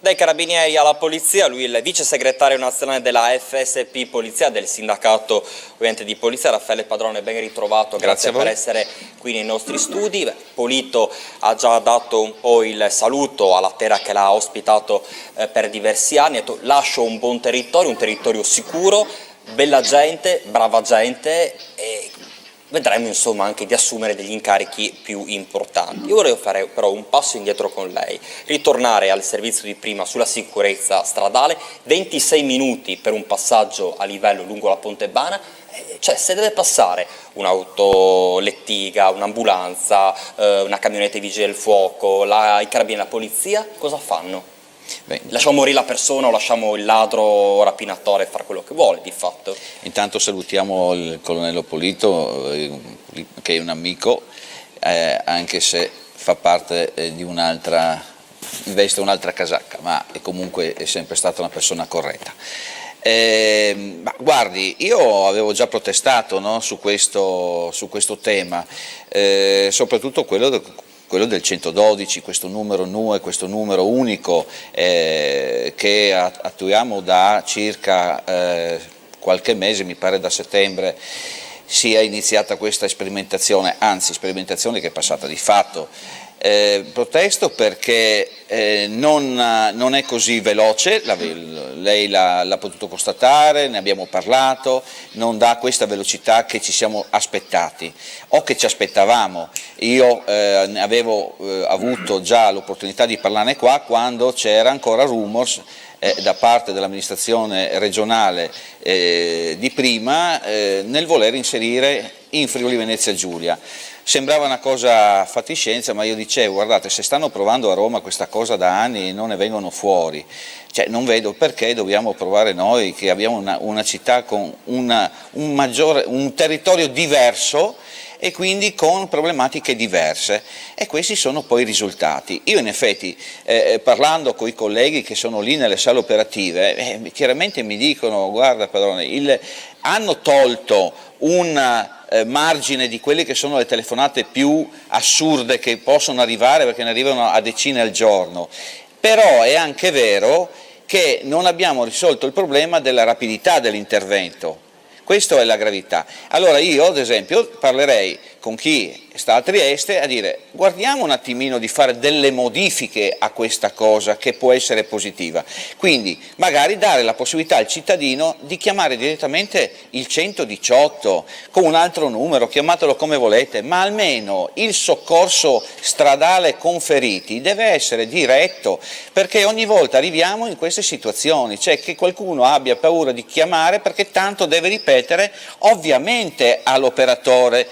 Dai carabinieri alla polizia, lui è il vice segretario nazionale della FSP Polizia, del sindacato ovviamente di polizia, Raffaele Padrone, ben ritrovato, grazie per essere qui nei nostri studi. Polito ha già dato un po' il saluto alla terra che l'ha ospitato per diversi anni, ha detto lascio un buon territorio, un territorio sicuro, bella gente, brava gente e vedremo insomma anche di assumere degli incarichi più importanti. Io volevo fare però un passo indietro con lei, ritornare al servizio di prima sulla sicurezza stradale, 26 minuti per un passaggio a livello lungo la Pontebana, cioè se deve passare un'auto lettiga, un'ambulanza, una camionetta di vigili del fuoco, i carabinieri, la polizia, cosa fanno? Beh, lasciamo morire la persona o lasciamo il ladro rapinatore fare quello che vuole di fatto? Intanto salutiamo il colonnello Polito, che è un amico, anche se fa parte di un'altra, veste un'altra casacca, ma comunque è sempre stata una persona corretta. Ma guardi, io avevo già protestato, no, su questo tema, soprattutto quello del 112, questo numero NUE, questo numero unico che attuiamo da circa qualche mese, mi pare da settembre sia iniziata questa sperimentazione, anzi sperimentazione che è passata di fatto. Protesto perché non è così veloce, lei l'ha potuto constatare, ne abbiamo parlato, non dà questa velocità che ci siamo aspettati o che ci aspettavamo. Io avevo avuto già l'opportunità di parlarne qua quando c'era ancora rumors da parte dell'amministrazione regionale di prima nel voler inserire in Friuli Venezia Giulia. Sembrava una cosa fatiscenza, ma io dicevo, guardate, se stanno provando a Roma questa cosa da anni e non ne vengono fuori, cioè non vedo perché dobbiamo provare noi che abbiamo una città con un territorio diverso e quindi con problematiche diverse, e questi sono poi i risultati. Io in effetti parlando con i colleghi che sono lì nelle sale operative chiaramente mi dicono, guarda Padrone, hanno tolto un margine di quelle che sono le telefonate più assurde che possono arrivare, perché ne arrivano a decine al giorno, però è anche vero che non abbiamo risolto il problema della rapidità dell'intervento. Questa è la gravità. Allora io ad esempio parlerei con chi sta a Trieste a dire guardiamo un attimino di fare delle modifiche a questa cosa che può essere positiva, quindi magari dare la possibilità al cittadino di chiamare direttamente il 118 con un altro numero, chiamatelo come volete, ma almeno il soccorso stradale con feriti deve essere diretto, perché ogni volta arriviamo in queste situazioni, cioè che qualcuno abbia paura di chiamare perché tanto deve ripetere ovviamente all'operatore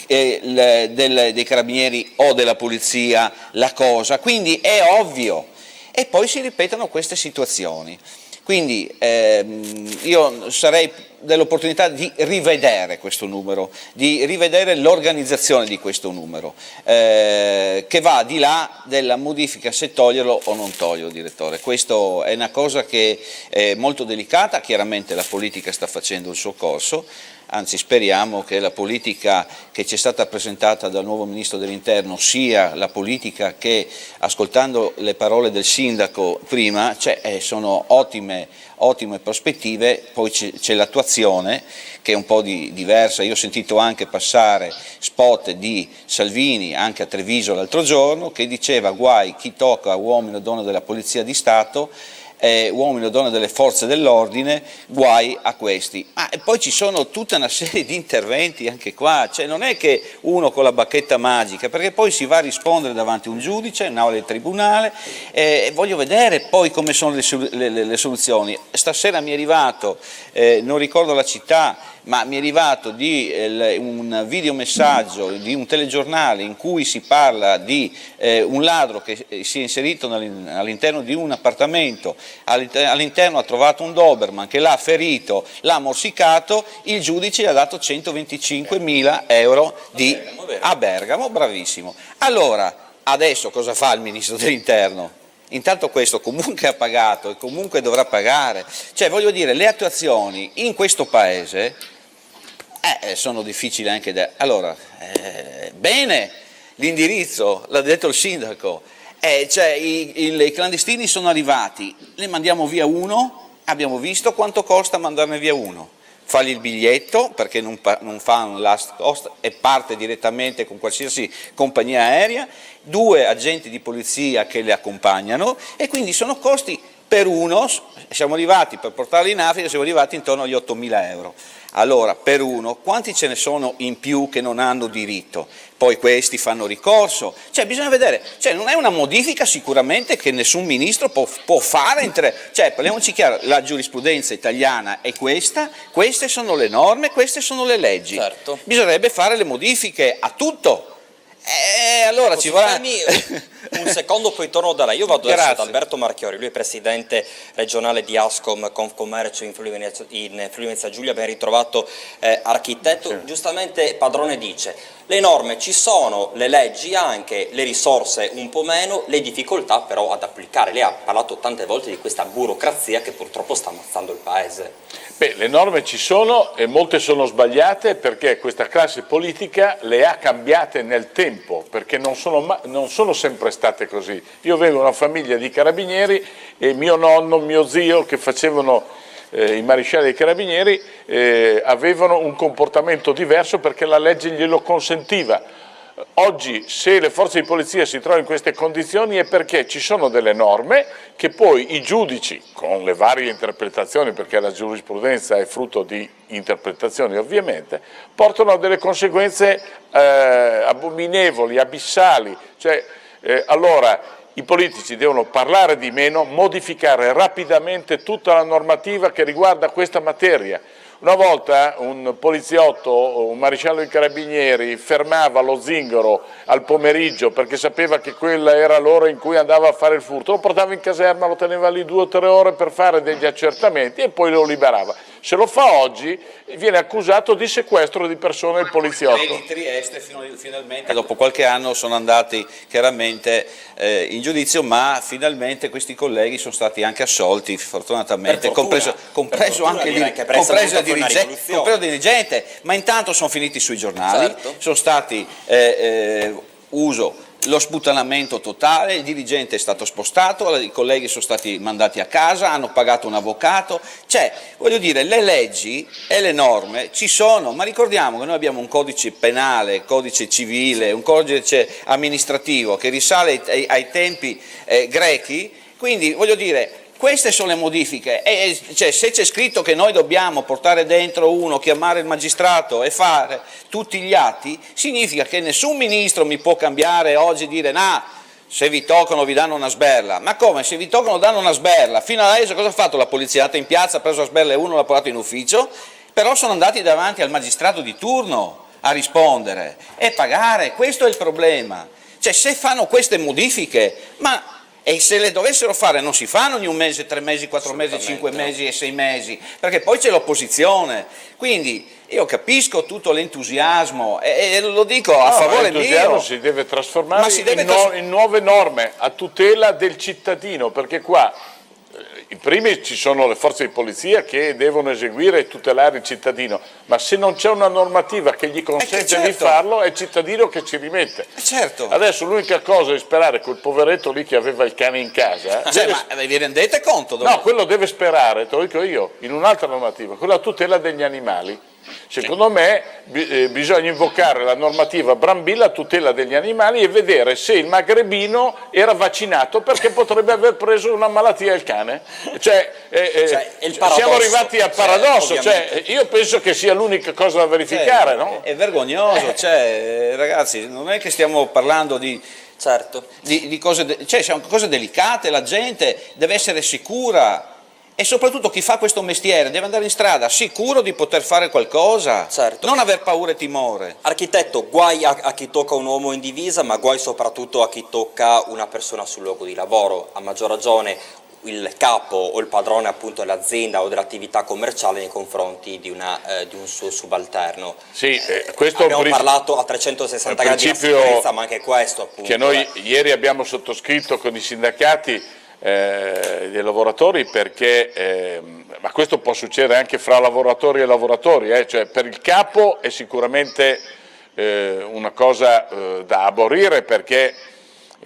dei carabinieri o della polizia la cosa, quindi è ovvio, e poi si ripetono queste situazioni. Quindi io sarei dell'opportunità di rivedere questo numero, di rivedere l'organizzazione di questo numero, che va di là della modifica se toglierlo o non toglierlo, direttore. Questa è una cosa che è molto delicata, chiaramente la politica sta facendo il suo corso, anzi speriamo che la politica che ci è stata presentata dal nuovo Ministro dell'Interno sia la politica che, ascoltando le parole del Sindaco prima, sono ottime prospettive, poi c'è l'attuazione che è un po' diversa. Io ho sentito anche passare spot di Salvini anche a Treviso l'altro giorno che diceva guai chi tocca uomini o donne della Polizia di Stato, uomini o donne delle forze dell'ordine, guai a questi. Ma poi ci sono tutta una serie di interventi anche qua, cioè non è che uno con la bacchetta magica, perché poi si va a rispondere davanti a un giudice, in un'aula del tribunale, voglio vedere poi come sono le soluzioni. Stasera mi è arrivato, non ricordo la città, ma mi è arrivato un videomessaggio di un telegiornale in cui si parla di un ladro che si è inserito all'interno di un appartamento, all'interno ha trovato un Doberman che l'ha ferito, l'ha morsicato, il giudice gli ha dato 125.000 euro a Bergamo, bravissimo. Allora, adesso cosa fa il Ministro dell'Interno? Intanto questo comunque ha pagato e comunque dovrà pagare, cioè voglio dire, le attuazioni in questo Paese sono difficili anche da... Allora, bene l'indirizzo, l'ha detto il Sindaco, Cioè, i clandestini sono arrivati, ne mandiamo via uno, abbiamo visto quanto costa mandarne via uno. Fargli il biglietto perché non fa un last cost e parte direttamente con qualsiasi compagnia aerea, 2 agenti di polizia che le accompagnano e quindi sono costi per uno, siamo arrivati per portarli in Africa, siamo arrivati intorno agli 8.000 euro. Allora, per uno, quanti ce ne sono in più che non hanno diritto? Poi questi fanno ricorso, cioè bisogna vedere, cioè non è una modifica sicuramente che nessun ministro può fare, cioè parliamoci chiaro, la giurisprudenza italiana è queste sono le norme, queste sono le leggi, certo. Bisognerebbe fare le modifiche a tutto. Allora ci vorrà un secondo, poi torno da lei. Io vado adesso ad Alberto Marchiori, lui è presidente regionale di Ascom Confcommercio in Friuli Venezia Giulia, ben ritrovato architetto. Sì. Giustamente Padrone dice: le norme ci sono, le leggi anche, le risorse un po' meno, le difficoltà però ad applicare. Lei ha parlato tante volte di questa burocrazia che purtroppo sta ammazzando il paese. Beh, le norme ci sono e molte sono sbagliate perché questa classe politica le ha cambiate nel tempo, perché non sono sempre state così. Io vengo da una famiglia di carabinieri e mio nonno, mio zio che facevano i marescialli dei carabinieri avevano un comportamento diverso perché la legge glielo consentiva. Oggi se le forze di polizia si trovano in queste condizioni è perché ci sono delle norme che poi i giudici, con le varie interpretazioni, perché la giurisprudenza è frutto di interpretazioni ovviamente, portano a delle conseguenze abominevoli, abissali. Cioè, allora i politici devono parlare di meno, modificare rapidamente tutta la normativa che riguarda questa materia. Una volta un poliziotto, un maresciallo dei carabinieri fermava lo zingaro al pomeriggio perché sapeva che quella era l'ora in cui andava a fare il furto, lo portava in caserma, lo teneva lì 2 o 3 ore per fare degli accertamenti e poi lo liberava. Se lo fa oggi viene accusato di sequestro di persone il poliziotto. Di Trieste finalmente dopo qualche anno sono andati chiaramente in giudizio, ma finalmente questi colleghi sono stati anche assolti fortunatamente, compreso anche il dirigente, ma intanto sono finiti sui giornali, certo. Sono stati lo sputanamento totale, il dirigente è stato spostato, i colleghi sono stati mandati a casa, hanno pagato un avvocato, cioè voglio dire le leggi e le norme ci sono, ma ricordiamo che noi abbiamo un codice penale, codice civile, un codice amministrativo che risale ai tempi grechi, quindi voglio dire queste sono le modifiche, cioè, se c'è scritto che noi dobbiamo portare dentro uno, chiamare il magistrato e fare tutti gli atti, significa che nessun ministro mi può cambiare oggi e dire no, se vi toccano vi danno una sberla. Ma come? Se vi toccano danno una sberla? Fino adesso cosa ha fatto la polizia? È andata in piazza, ha preso la sberla e uno l'ha portato in ufficio, però sono andati davanti al magistrato di turno a rispondere e pagare, questo è il problema. Cioè se fanno queste modifiche, e se le dovessero fare non si fanno ogni 1 mese, 3 mesi, 4 mesi, 5 mesi e 6 mesi, perché poi c'è l'opposizione. Quindi io capisco tutto l'entusiasmo e lo dico a favore mio. L'entusiasmo si deve trasformare in nuove norme a tutela del cittadino, perché qua in primis ci sono le forze di polizia che devono eseguire e tutelare il cittadino, ma se non c'è una normativa che gli consente di farlo è il cittadino che ci rimette. Certo. Adesso l'unica cosa è sperare quel poveretto lì che aveva il cane in casa. Ma vi rendete conto? No, quello deve sperare, te lo dico io, in un'altra normativa, quella a tutela degli animali. Secondo me bisogna invocare la normativa Brambilla a tutela degli animali e vedere se il magrebino era vaccinato perché potrebbe aver preso una malattia il cane. Siamo arrivati al paradosso, io penso che sia l'unica cosa da verificare. No? È vergognoso, ragazzi, non è che stiamo parlando di cose, sono cose delicate, la gente deve essere sicura. E soprattutto chi fa questo mestiere deve andare in strada sicuro di poter fare qualcosa, non aver paura e timore. Architetto, guai a chi tocca un uomo in divisa, ma guai soprattutto a chi tocca una persona sul luogo di lavoro, a maggior ragione il capo o il padrone appunto dell'azienda o dell'attività commerciale nei confronti di un suo subalterno. Sì, questo abbiamo parlato a 360 gradi di sicurezza, ma anche questo appunto. Che noi ieri abbiamo sottoscritto con i sindacati dei lavoratori perché, ma questo può succedere anche fra lavoratori e lavoratori, cioè per il capo è sicuramente una cosa da aborrire perché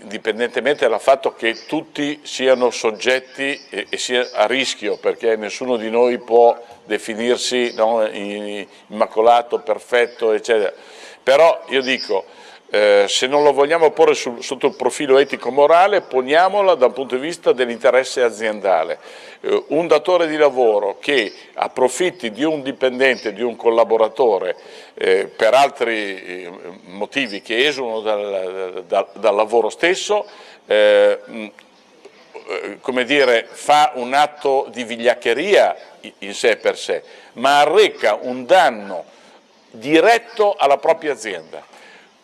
indipendentemente dal fatto che tutti siano soggetti e sia a rischio, perché nessuno di noi può definirsi, no, immacolato, perfetto, eccetera. Però io dico, se non lo vogliamo porre sotto il profilo etico-morale, poniamola dal punto di vista dell'interesse aziendale. Un datore di lavoro che approfitti di un dipendente, di un collaboratore, per altri motivi che esulano dal lavoro stesso, come dire, fa un atto di vigliaccheria in sé per sé, ma arreca un danno diretto alla propria azienda.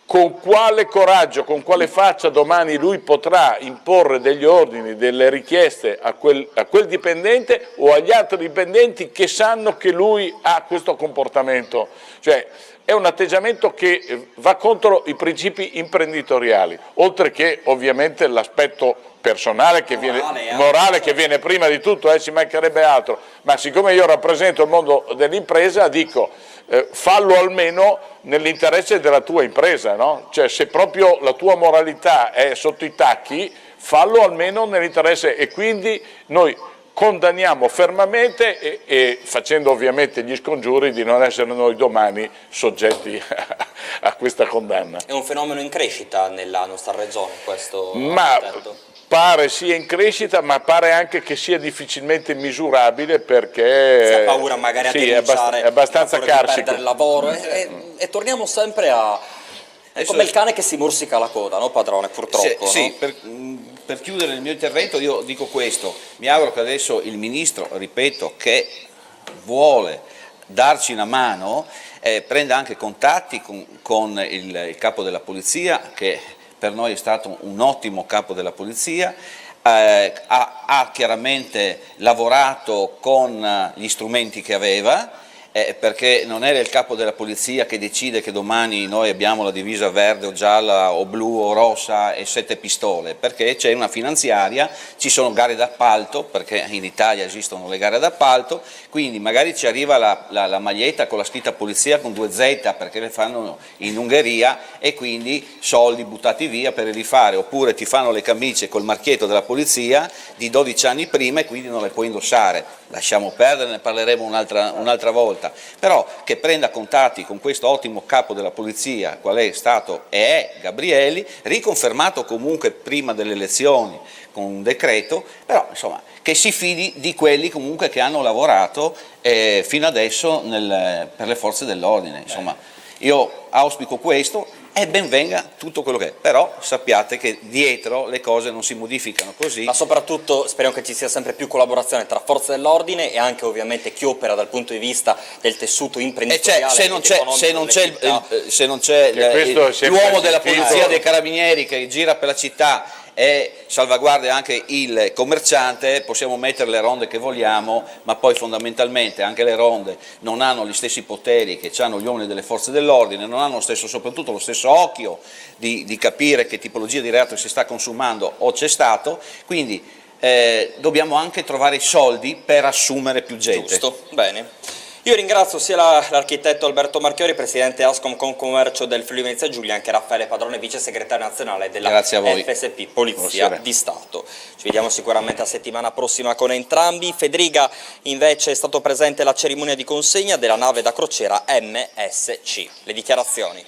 Con quale coraggio, con quale faccia domani lui potrà imporre degli ordini, delle richieste a quel dipendente o agli altri dipendenti che sanno che lui ha questo comportamento? Cioè, è un atteggiamento che va contro i principi imprenditoriali, oltre che ovviamente l'aspetto personale, morale che viene prima di tutto, ci mancherebbe altro, ma siccome io rappresento il mondo dell'impresa dico fallo almeno nell'interesse della tua impresa, no? Cioè, se proprio la tua moralità è sotto i tacchi, fallo almeno nell'interesse, e quindi noi condanniamo fermamente e facendo ovviamente gli scongiuri di non essere noi domani soggetti a questa condanna. È un fenomeno in crescita nella nostra regione questo? Pare sia in crescita, ma pare anche che sia difficilmente misurabile, perché si ha paura magari a denunciare, è abbastanza carsico. Di perdere il lavoro e torniamo sempre a... È come il cane che si morsica la coda, no padrone, purtroppo? Sì, no? Per chiudere il mio intervento io dico questo: mi auguro che adesso il Ministro, ripeto, che vuole darci una mano, prenda anche contatti con il capo della polizia, che per noi è stato un ottimo capo della polizia, ha chiaramente lavorato con gli strumenti che aveva, perché non era il capo della polizia che decide che domani noi abbiamo la divisa verde o gialla o blu o rossa e 7 pistole, perché c'è una finanziaria, ci sono gare d'appalto, perché in Italia esistono le gare d'appalto, quindi magari ci arriva la maglietta con la scritta polizia con 2 Z, perché le fanno in Ungheria, e quindi soldi buttati via per rifare, oppure ti fanno le camicie col marchietto della polizia di 12 anni prima e quindi non le puoi indossare. Lasciamo perdere, ne parleremo un'altra volta, però che prenda contatti con questo ottimo capo della polizia, qual è stato e è Gabrielli, riconfermato comunque prima delle elezioni con un decreto, però insomma che si fidi di quelli comunque che hanno lavorato fino adesso per le forze dell'ordine. Insomma, io auspico questo. E ben venga tutto quello che è, però sappiate che dietro le cose non si modificano così. Ma soprattutto speriamo che ci sia sempre più collaborazione tra forze dell'ordine e anche ovviamente chi opera dal punto di vista del tessuto imprenditoriale. Se non c'è l'uomo della polizia, dei carabinieri che gira per la città e salvaguardia anche il commerciante, possiamo mettere le ronde che vogliamo, ma poi fondamentalmente anche le ronde non hanno gli stessi poteri che hanno gli uomini delle forze dell'ordine, non hanno soprattutto lo stesso occhio di capire che tipologia di reato si sta consumando o c'è stato, quindi dobbiamo anche trovare i soldi per assumere più gente. Giusto, bene. Io ringrazio sia l'architetto Alberto Marchiori, presidente Ascom Confcommercio del Friuli Venezia Giulia, anche Raffaele Padrone, vice segretario nazionale della FSP, Polizia di Stato. Ci vediamo sicuramente la settimana prossima con entrambi. Federica invece è stato presente alla cerimonia di consegna della nave da crociera MSC. Le dichiarazioni.